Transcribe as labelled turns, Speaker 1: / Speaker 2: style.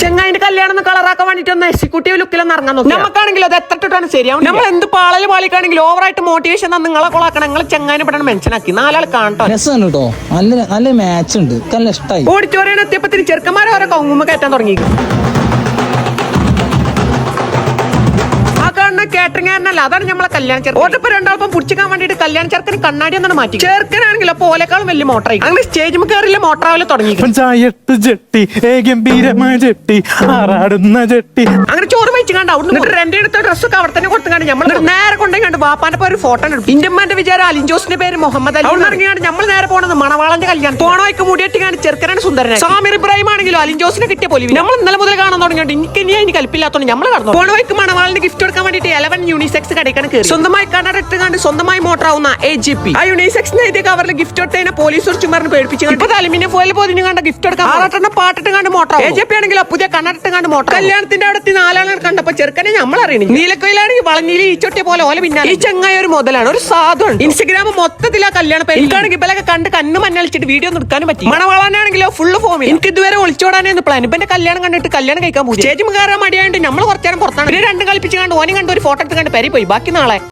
Speaker 1: ചെങ്ങായിന്റെ കല്യാണം കളറാക്കാൻ വേണ്ടിട്ട് ഒന്ന് എക്സിക്യൂട്ടീവ് ലുക്കിലൊന്നും ഇറങ്ങാൻ നോക്കി. നമുക്കാണെങ്കിലും അത് എത്ര ഇട്ടാണ് ശരിയാവും. നമ്മൾ എന്ത് പാളല് പാളിക്കാണെങ്കിൽ ഓവറായിട്ട് മോട്ടിവേഷൻ നിങ്ങളെ കൊളാക്കണം. നിങ്ങൾ ചെങ്ങായിനെ പെട്ടെന്ന് മെൻഷൻ ആക്കി നാലാൾ കാണട്ടോ.
Speaker 2: രസമാണ് കേട്ടോ, നല്ല മാച്ച് ഉണ്ട്, നല്ല ഇഷ്ടമായി.
Speaker 1: ഓഡിറ്റോറിയം എത്തിയപ്പത്തിന് ചെറുക്കന്മാരെ ഓരോ കൗങ്ങുമ്പോ കയറ്റാൻ തുടങ്ങി. കേട്ടറിങ്ങാരനല്ല, അതാണ് നമ്മളെ കല്യാണ ചെറുക്കൻ. ഓട്ടപ്പ് രണ്ടാൾപ്പം പുടിച്ചിക്കാൻ വേണ്ടിട്ട് കല്യാണ ചെറുക്കന് കണ്ണാടി ഒന്നും മാറ്റി. ചെറുക്കനാണെങ്കിൽ അപ്പൊ ഓലേക്കാളും വലിയ മോട്ടറായി. അങ്ങനെ സ്റ്റേജ് കയറില്ല മോട്ടറാവല് തുടങ്ങി. അങ്ങനെ ചോറ് വെച്ച് കണ്ട അവിടെ രണ്ടേ എടുത്ത ഡ്രസ്സൊക്കെ അവിടെ തന്നെ കൊടുത്തുകൊണ്ട് നമ്മൾ നേരെ കൊണ്ടുപോയി വാപ്പാന്റെ ഒരു ഫോട്ടോ എടുക്കും. ഇന്ത്യമാന്റെ വിചാരം അലിൻജോസിന്റെ പേര് മുഹമ്മദ് അലി. അവിടെ ഇറങ്ങിയാണ് നമ്മൾ നേരെ പോണത് മണവാളന്റെ കല്യാണം. പോണവയ്ക്ക് മുടിയെട്ടിക്കാണ്ട് ചെറുക്കനാണ് സുന്ദരൻ. സാമിർ ഇബ്രാഹിം ആണെങ്കിലും അലിൻജോസിനെ കിട്ടിയ പോലെ നമ്മൾ ഇന്നലെ മുതൽ കാണാൻ തുടങ്ങിയിട്ട് എനിക്ക് കൽപ്പില്ലാത്തോണ്ട് നമ്മൾ കടന്നു. പോണവയ്ക്ക് മണവാളിന് ഗിഫ്റ്റ് കൊടുക്കാൻ വേണ്ടിട്ട് 11 യൂണിസെക്സ് കടയ്ക്കാണ് കയറി. സ്വന്തമായി കണ്ണടട്ട് കണ്ട് സ്വന്തമായി മോട്ടറാവുന്ന AGP. ആ യൂണിസെക്സ് എഴുതിയ കവറിൽ ഗിഫ്റ്റ് കൊടുത്തതിനെ പോലീസ് കുറിച്ച് പറഞ്ഞ് പേടിപ്പിച്ചു. ഇപ്പൊ അലുമിനിയം ഫോയിൽ പോതിന് കണ്ട ഗിഫ്റ്റ് കൊടുക്കാൻ ആറാട്ടെണ്ണ പാട്ടിട്ട് കണ്ട് മോട്ടർ. AGP ആണെങ്കിലും പുതിയ കണ്ണടട്ട് കണ്ട് മോട്ടർ. കല്യാണത്തിന്റെ അടുത്ത് നാലാളെ കണ്ടപ്പോ ചെറുക്കനെ നമ്മൾ അറിയണം. നീലക്കോയിലാണെങ്കിൽ വളഞ്ഞിലി ഈച്ചൊട്ടിയ പോലെ ഓല പിന്നെ ഈ ചങ്ങായി ഒരു മുതലാണ്, ഒരു സാധുണ്ട്. ഇൻസ്റ്റഗ്രാം മൊത്തത്തിൽ ആ കല്യാണം പേരിക്കാണെങ്കിൽ ഇവലൊക്കെ കണ്ട് കണ്ണ് മഞ്ഞളിച്ചിട്ട് വീഡിയോ ഒന്നും എടുക്കാനും പറ്റി. മണവാളാനാണെങ്കിലോ ഫുള്ള് ഫോമിൽ. എനിക്ക് ഇതുവരെ ഒളിച്ചോടാനായിരുന്നു പ്ലാൻ. ഇപ്പൊ കല്യാണം കണ്ടിട്ട് കല്യാണം കഴിക്കാൻ പോകും. സ്റ്റേജ് കയറാൻ മടിയായിട്ട് നമ്മൾ കുറച്ചേരം പുറത്താണ്. 2 കളിപ്പിച്ച് കണ്ട് ഓനും കണ്ട് ഒരു ഫോട്ടോ എടുത്ത് കണ്ട് പെരി പോയി. ബാക്കി നാളെ